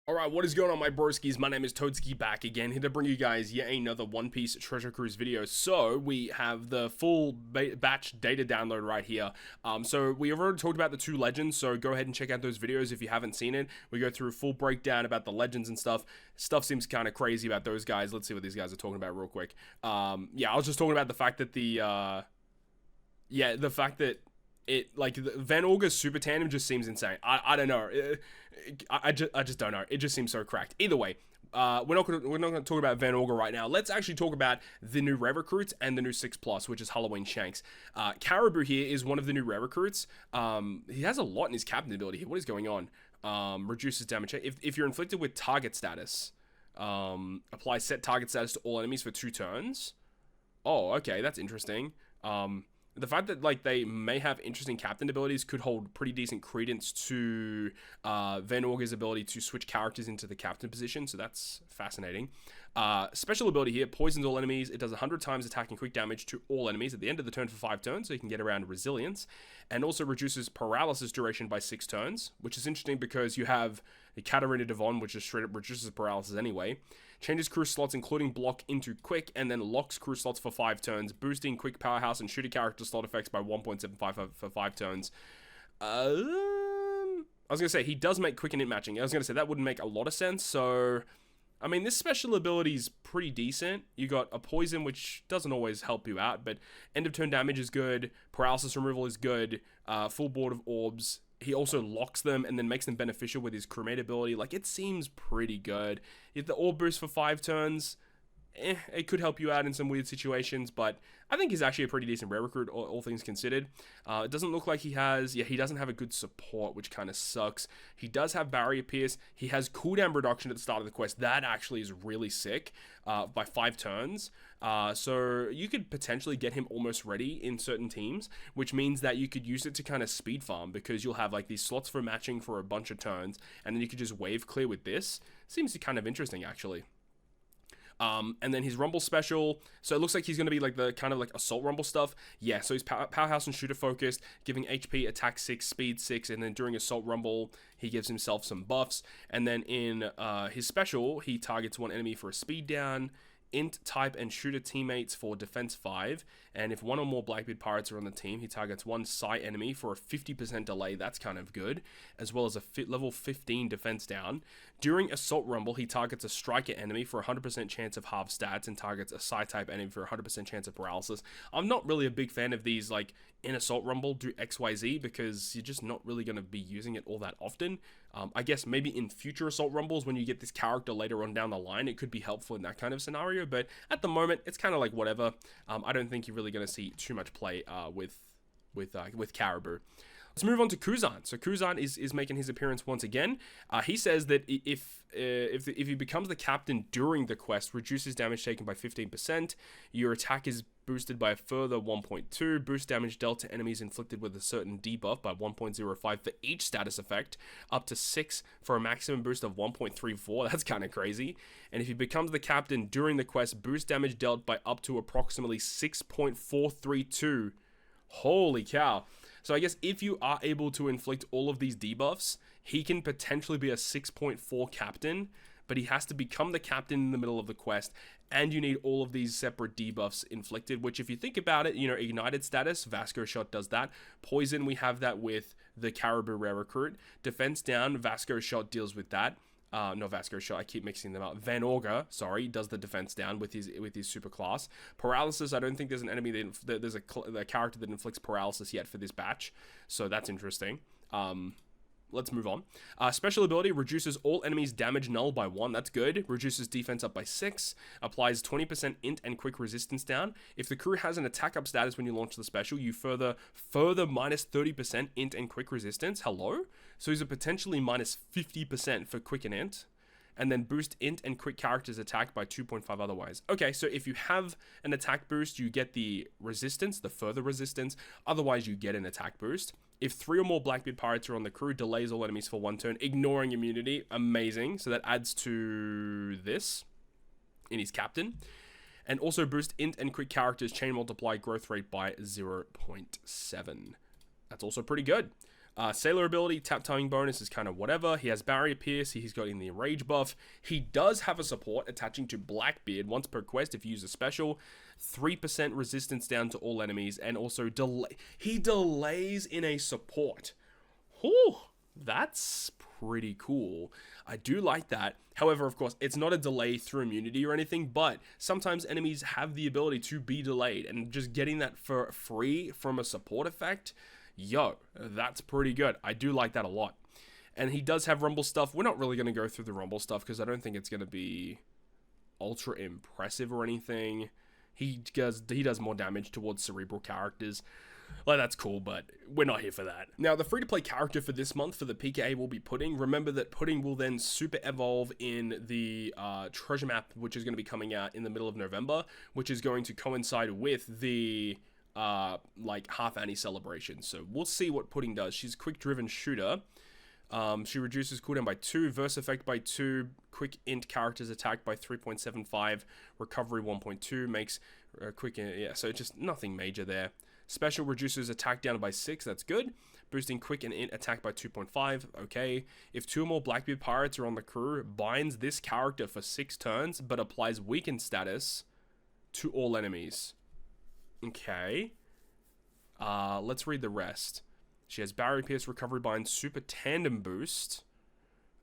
Alright, what is going on my broskiis? My name is Toadski back again, here to bring you guys yet another One Piece Treasure Cruise video. So, we have the full batch data download right here. So we have already talked about the two legends, so go ahead and check out those videos if you haven't seen it. We go through a full breakdown about the legends and stuff. Stuff seems kind of crazy about those guys. Let's see what these guys are talking about real quick. Yeah, I was just talking about the fact that the fact that like Van Orga's super tandem just seems insane. I don't know. I just don't know. It just seems so cracked. Either way, we're not gonna talk about Van Orga right now. Let's actually talk about the new Rare Recruits and the new 6+, which is Halloween Shanks. Caribou here is one of the new Rare Recruits. He has a lot in his captain ability here. What is going on? Reduces damage. If you're inflicted with target status, apply set target status to all enemies for 2 turns. Oh, okay, that's interesting. The fact that like they may have interesting captain abilities could hold pretty decent credence to Van Orga's ability to switch characters into the captain position, so that's fascinating. Special ability here, poisons all enemies. It does 100 times attack and quick damage to all enemies at the end of the turn for 5 turns, so you can get around resilience, and also reduces paralysis duration by 6 turns, which is interesting because you have the Katarina Devon, which is straight up reduces paralysis anyway. Changes crew slots including block into quick, and then locks crew slots for 5 turns, boosting quick powerhouse and shooter character slot effects by 1.75 for 5 turns. I was going to say, he does make quick and int matching. I was going to say, that wouldn't make a lot of sense, so I mean, this special ability is pretty decent. You got a poison, which doesn't always help you out, but end of turn damage is good, paralysis removal is good, full board of orbs. He also locks them and then makes them beneficial with his crewmate ability. Like, it seems pretty good. If the orb boost for 5 turns, it could help you out in some weird situations, but I think he's actually a pretty decent rare recruit, all things considered. It doesn't look like he has, he doesn't have a good support, which kind of sucks. He does have barrier pierce. He has cooldown reduction at the start of the quest. That actually is really sick, by 5 turns. So you could potentially get him almost ready in certain teams, which means that you could use it to kind of speed farm, because you'll have like these slots for matching for a bunch of turns, and then you could just wave clear with this. Seems kind of interesting, actually. And then his Rumble special, so it looks like he's going to be like the kind of like Assault Rumble stuff. Yeah, so he's powerhouse and shooter focused, giving HP, attack 6, speed 6, and then during Assault Rumble, he gives himself some buffs. And then in his special, he targets one enemy for a speed down, int type and shooter teammates for defense 5, and if one or more Blackbeard pirates are on the team, he targets one psi enemy for a 50% delay. That's kind of good, as well as a level 15 defense down. During Assault Rumble, he targets a striker enemy for a 100% chance of half stats and targets a psi type enemy for a 100% chance of paralysis. I'm not really a big fan of these, like, in Assault Rumble, do XYZ, because you're just not really going to be using it all that often. I guess maybe in future Assault Rumbles, when you get this character later on down the line, it could be helpful in that kind of scenario, but at the moment, it's kind of like whatever. I don't think you're really going to see too much play with Caribou. Let's move on to Kuzan. So Kuzan is making his appearance once again. He says that if he becomes the captain during the quest, reduces damage taken by 15%. Your attack is boosted by a further 1.2. Boost damage dealt to enemies inflicted with a certain debuff by 1.05 for each status effect, up to 6 for a maximum boost of 1.34. That's kind of crazy. And if he becomes the captain during the quest, boost damage dealt by up to approximately 6.432. Holy cow. So I guess if you are able to inflict all of these debuffs, he can potentially be a 6.4 captain, but he has to become the captain in the middle of the quest, and you need all of these separate debuffs inflicted, which if you think about it, you know, ignited status, Vasco Shot does that. Poison, we have that with the Caribou Rare Recruit. Defense down, Vasco Shot deals with that. Not Vasco Shot, I keep mixing them up. Van Orga, sorry, does the defense down with his super class. Paralysis, I don't think there's an enemy there's a character that inflicts paralysis yet for this batch, so that's interesting. Let's move on. Special ability reduces all enemies damage null by 1. That's good. Reduces defense up by 6. Applies 20% int and quick resistance down. If the crew has an attack up status when you launch the special, you further minus 30% int and quick resistance. Hello? So he's a potentially minus 50% for quick and int. And then boost int and quick characters attack by 2.5 otherwise. Okay, so if you have an attack boost, you get the resistance, the further resistance. Otherwise, you get an attack boost. If 3 or more Blackbeard pirates are on the crew, delays all enemies for 1 turn, ignoring immunity. Amazing. So that adds to this in his captain. And also boost int and quick characters chain multiply growth rate by 0.7. That's also pretty good. Sailor ability, tap timing bonus is kind of whatever. He has barrier pierce, he's got in the rage buff. He does have a support attaching to Blackbeard once per quest if you use a special. 3% resistance down to all enemies, and also delay. He delays in a support. Whew, that's pretty cool. I do like that. However, of course, it's not a delay through immunity or anything, but sometimes enemies have the ability to be delayed, and just getting that for free from a support effect, yo, that's pretty good. I do like that a lot. And he does have rumble stuff. We're not really going to go through the rumble stuff because I don't think it's going to be ultra impressive or anything. He does more damage towards cerebral characters. Like, that's cool, but we're not here for that. Now, the free-to-play character for this month for the PKA will be Pudding. Remember that Pudding will then super evolve in the treasure map, which is going to be coming out in the middle of November, which is going to coincide with the like half Annie celebration. So we'll see what Pudding does. She's a quick-driven shooter. She reduces cooldown by 2, verse effect by 2, quick int characters attack by 3.75, recovery 1.2, makes quick, yeah, so just nothing major there. Special reduces attack down by 6, that's good. Boosting quick and int attack by 2.5, okay. If 2 or more Blackbeard pirates are on the crew, binds this character for 6 turns, but applies weakened status to all enemies. Okay. Let's read the rest. She has barrier pierce, recovery bind, super tandem boost.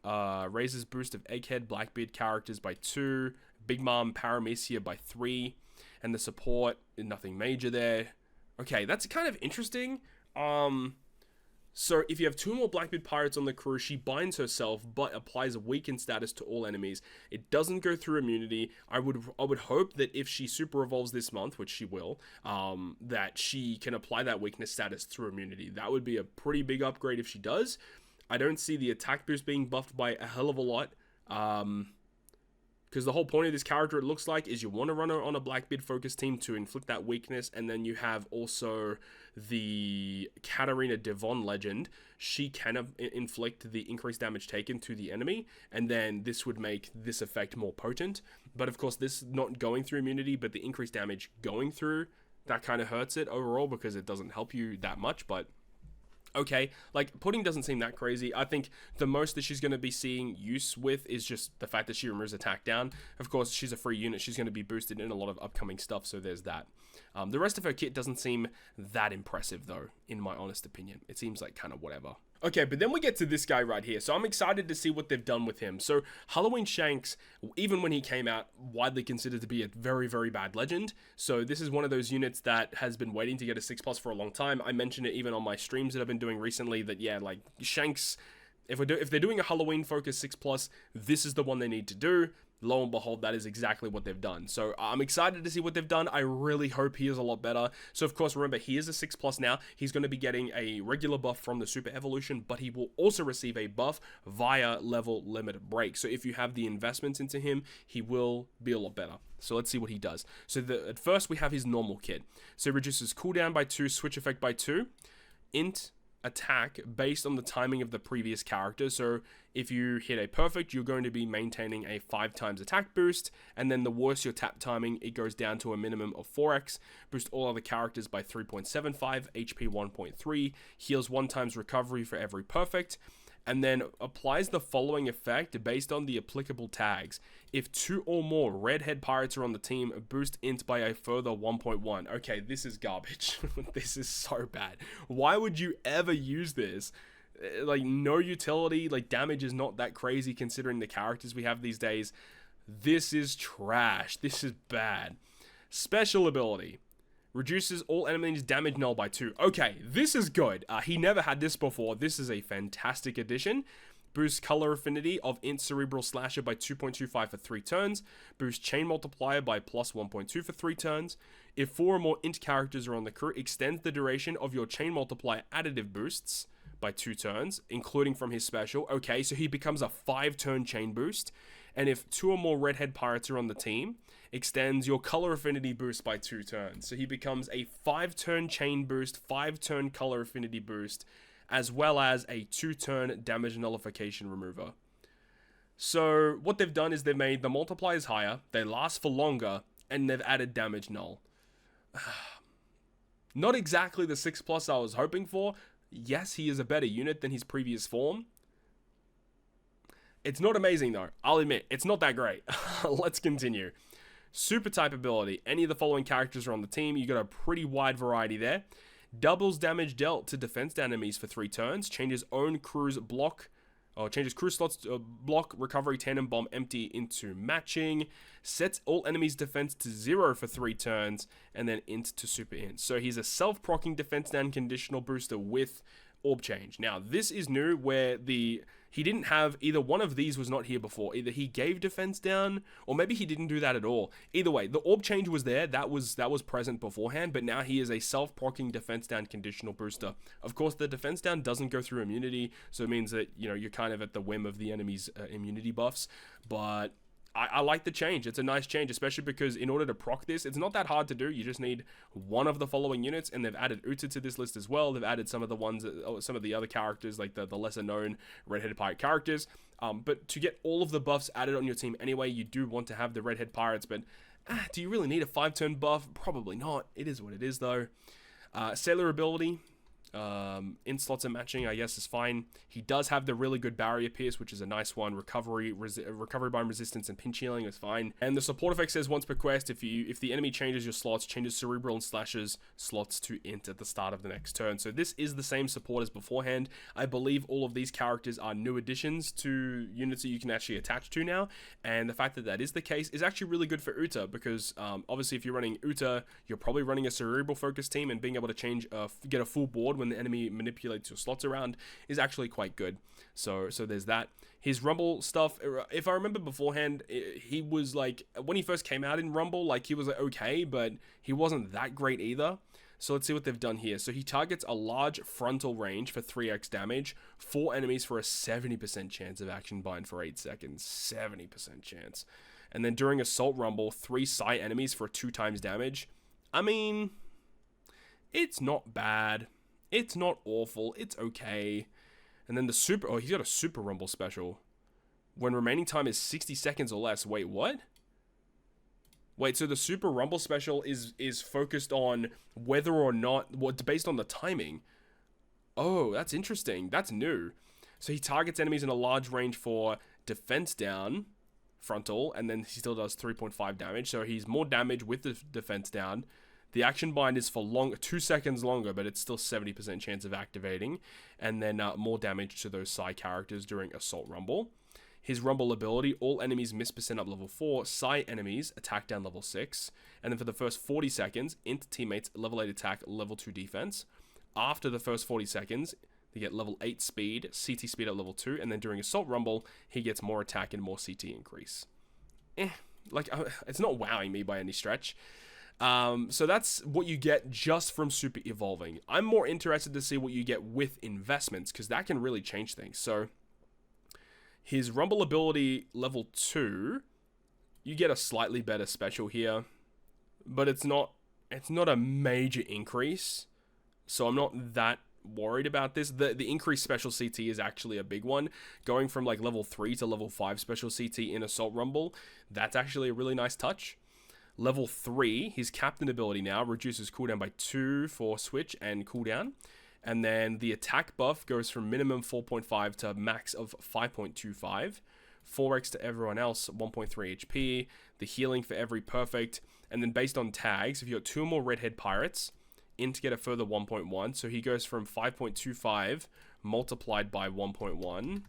Raises boost of Egghead, Blackbeard characters by 2. Big Mom, Paramecia by 3. And the support, nothing major there. Okay, that's kind of interesting. So if you have 2 more Blackbeard pirates on the crew, she binds herself, but applies a weakened status to all enemies. It doesn't go through immunity. I would hope that if she super evolves this month, which she will, that she can apply that weakness status through immunity. That would be a pretty big upgrade if she does. I don't see the attack boost being buffed by a hell of a lot. Because the whole point of this character, it looks like, is you want to run her on a Blackbeard focus team to inflict that weakness, and then you have also the Katarina Devon legend. She can inflict the increased damage taken to the enemy, and then this would make this effect more potent. But of course, this not going through immunity, but the increased damage going through, that kind of hurts it overall because it doesn't help you that much, but okay, like, Pudding doesn't seem that crazy. I think the most that she's going to be seeing use with is just the fact that she removes attack down. Of course, she's a free unit. She's going to be boosted in a lot of upcoming stuff, so there's that. The rest of her kit doesn't seem that impressive, though, in my honest opinion. It seems like kind of whatever. Okay, but then we get to this guy right here. So I'm excited to see what they've done with him. So Halloween Shanks, even when he came out, widely considered to be a very, very bad legend. So this is one of those units that has been waiting to get a 6+ for a long time. I mentioned it even on my streams that I've been doing recently that, yeah, like, Shanks, if they're doing a Halloween focus 6+, this is the one they need to do. Lo and behold, that is exactly what they've done. So I'm excited to see what they've done. I really hope he is a lot better. So of course, remember, he is a 6+ now. He's going to be getting a regular buff from the super evolution, but he will also receive a buff via level limit break. So if you have the investments into him, he will be a lot better. So let's see what he does. So at first we have his normal kit. So he reduces cooldown by 2, switch effect by 2, int attack based on the timing of the previous character. So if you hit a perfect, you're going to be maintaining a 5x attack boost, and then the worse your tap timing, it goes down to a minimum of 4x. Boost all other characters by 3.75, HP 1.3, heals 1x recovery for every perfect, and then applies the following effect based on the applicable tags. If 2 or more redhead pirates are on the team, boost int by a further 1.1. Okay, this is garbage. This is so bad. Why would you ever use this? Like, no utility, like, damage is not that crazy considering the characters we have these days. This is trash. This is bad. Special ability. Reduces all enemies damage null by 2. Okay, this is good. He never had this before. This is a fantastic addition. Boosts color affinity of int cerebral slasher by 2.25 for 3 turns. Boosts chain multiplier by plus 1.2 for 3 turns. If 4 or more int characters are on the crew, extends the duration of your chain multiplier additive boosts by 2 turns, including from his special. Okay, so he becomes a 5-turn chain boost. And if 2 or more redhead pirates are on the team, extends your color affinity boost by 2 turns. So he becomes a 5-turn chain boost, 5-turn color affinity boost, as well as a 2-turn damage nullification remover. So what they've done is they've made the multipliers higher, they last for longer, and they've added damage null. Not exactly the 6+ I was hoping for. Yes, he is a better unit than his previous form. It's not amazing though. I'll admit, it's not that great. Let's continue. Super type ability. Any of the following characters are on the team. You got a pretty wide variety there. Doubles damage dealt to defense down enemies for 3 turns. Changes own crew's block. Changes crew slots to block, recovery, tandem bomb, empty into matching. Sets all enemies' defense to 0 for 3 turns. And then int to super int. So he's a self-proccing defense down conditional booster with orb change. Now, this is new where he didn't have either one of these was not here before. Either he gave defense down or maybe he didn't do that at all. Either way, the orb change was there. That was present beforehand, but now he is a self-proccing defense down conditional booster. Of course, the defense down doesn't go through immunity, so it means that, you know, you're kind of at the whim of the enemy's immunity buffs, but I like the change. It's a nice change, especially because in order to proc this, it's not that hard to do. You just need one of the following units, and they've added Uta to this list as well. They've added some of the ones, some of the other characters, like the lesser known Redhead Pirate characters. But to get all of the buffs added on your team anyway, you do want to have the Redhead Pirates. But do you really need a 5-turn buff? Probably not. It is what it is, though. Sailor ability. In slots and matching, I guess, is fine. He does have the really good barrier pierce, which is a nice one. Recovery bind resistance and pinch healing is fine. And the support effect says once per quest, if the enemy changes your slots, changes cerebral and slashes slots to int at the start of the next turn. So this is the same support as beforehand. I believe all of these characters are new additions to units that you can actually attach to now. And the fact that that is the case is actually really good for Uta, because obviously if you're running Uta, you're probably running a cerebral focus team, and being able to change get a full board when the enemy manipulates your slots around is actually quite good. So there's that. His Rumble stuff, if I remember beforehand, he was like, when he first came out in Rumble, like he was like okay, but he wasn't that great either. So let's see what they've done here. So he targets a large frontal range for 3x damage, 4 enemies for a 70% chance of action bind for 8 seconds. 70% chance. And then during Assault Rumble, 3 Psi enemies for 2 times damage. I mean, it's not bad. It's not awful. It's okay. And then the super... Oh, he's got a Super Rumble special. When remaining time is 60 seconds or less. Wait, what? Wait, so the Super Rumble special is focused on whether or not... What, based on the timing. Oh, that's interesting. That's new. So he targets enemies in a large range for defense down, frontal, and then he still does 3.5 damage. So he's more damage with the defense down. The action bind is for 2 seconds longer, but it's still 70% chance of activating. And then more damage to those Psi characters during Assault Rumble. His Rumble ability, all enemies miss percent up level 4, Psi enemies attack down level 6. And then for the first 40 seconds, int teammates level 8 attack, level 2 defense. After the first 40 seconds, they get level 8 speed, CT speed at level 2. And then during Assault Rumble, he gets more attack and more CT increase. It's not wowing me by any stretch. So that's what you get just from super evolving. I'm more interested to see what you get with investments, because that can really change things. So his Rumble ability level 2, you get a slightly better special here, but it's not a major increase. So I'm not that worried about this. The increased special CT is actually a big one. Going from like level 3 to level 5 special CT in Assault Rumble, that's actually a really nice touch. Level 3, his Captain ability now reduces cooldown by 2 for switch and cooldown. And then the attack buff goes from minimum 4.5 to max of 5.25. 4x to everyone else, 1.3 HP. The healing for every perfect. And then based on tags, if you got 2 or more Redhead Pirates, int get a further 1.1. So he goes from 5.25 multiplied by 1.1,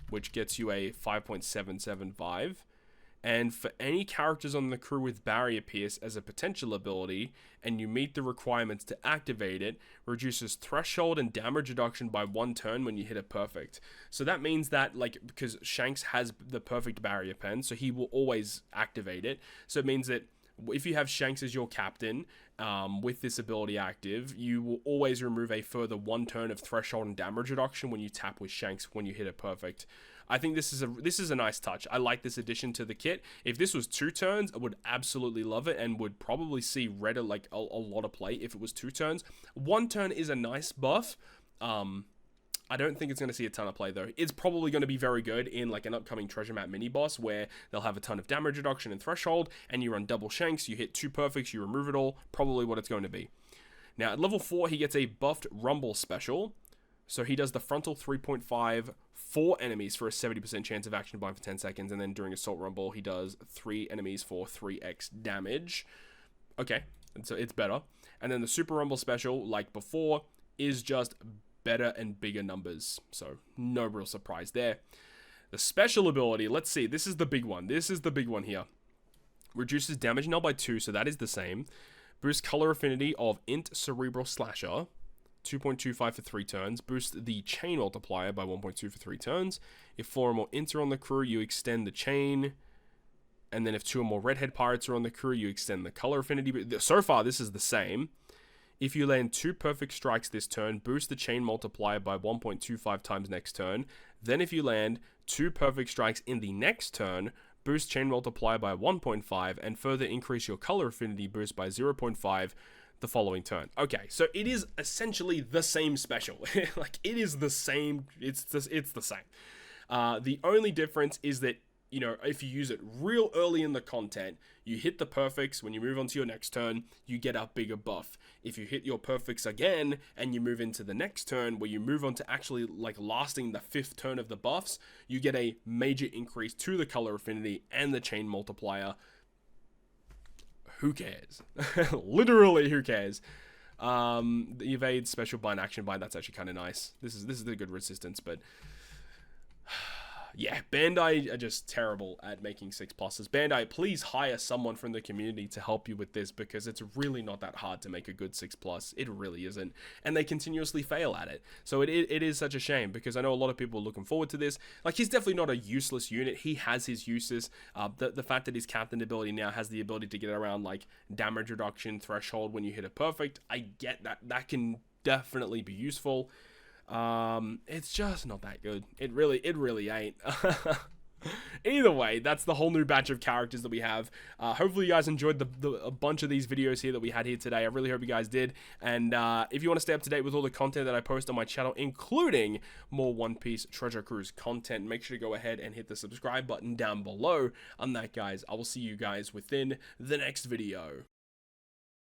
which gets you a 5.775. And for any characters on the crew with Barrier Pierce as a potential ability, and you meet the requirements to activate it, reduces threshold and damage reduction by 1 turn when you hit a perfect. So that means that, like, because Shanks has the perfect barrier pen, so he will always activate it. So it means that if you have Shanks as your captain, with this ability active, you will always remove a further 1 turn of threshold and damage reduction when you tap with Shanks when you hit a perfect. I think this is a nice touch. I like this addition to the kit. If this was 2 turns, I would absolutely love it and would probably see red like a lot of play if it was 2 turns. 1 turn is a nice buff. I don't think it's going to see a ton of play though. It's probably going to be very good in like an upcoming treasure map mini boss where they'll have a ton of damage reduction and threshold, and you run double Shanks, you hit 2 perfects, you remove it all. Probably what it's going to be. Now, at level 4, he gets a buffed Rumble special. So he does the frontal 3.5 4 enemies for a 70% chance of action bind for 10 seconds. And then during Assault Rumble, he does 3 enemies for 3x damage. Okay, so it's better. And then the Super Rumble special, like before, is just better and bigger numbers. So no real surprise there. The special ability, let's see. This is the big one. This is the big one here. Reduces damage null by 2, so that is the same. Boosts color affinity of Int Cerebral Slasher, 2.25 for 3 turns. Boosts the chain multiplier by 1.2 for 3 turns. If 4 or more Ints are on the crew, you extend the chain. And then if 2 or more Redhead Pirates are on the crew, you extend the color affinity. So far, this is the same. If you land 2 perfect strikes this turn, boost the chain multiplier by 1.25 times next turn. Then if you land 2 perfect strikes in the next turn, boost chain multiplier by 1.5 and further increase your color affinity boost by 0.5 the following turn. Okay, so it is essentially the same special. Like, it is the same. It's the same. The only difference is that, you know, if you use it real early in the content, you hit the perfects. When you move on to your next turn, you get a bigger buff. If you hit your perfects again and you move into the next turn, where you move on to actually like lasting the 5th turn of the buffs, you get a major increase to the color affinity and the chain multiplier. Who cares? Literally, who cares? The evade special bind action bind, that's actually kind of nice. This is a good resistance, but yeah, Bandai are just terrible at making 6+s. Bandai, please hire someone from the community to help you with this, because it's really not that hard to make a good 6+. It really isn't. And they continuously fail at it. So it is such a shame, because I know a lot of people are looking forward to this. Like, he's definitely not a useless unit. He has his uses. The fact that his captain ability now has the ability to get around, like, damage reduction threshold when you hit a perfect, I get that. That can definitely be useful. It's just not that good. It really ain't. Either way, that's the whole new batch of characters that we have. Hopefully you guys enjoyed a bunch of these videos here that we had here today. I really hope you guys did. And if you want to stay up to date with all the content that I post on my channel, including more One Piece Treasure Cruise content, make sure to go ahead and hit the subscribe button down below. On that, guys, I will see you guys within the next video.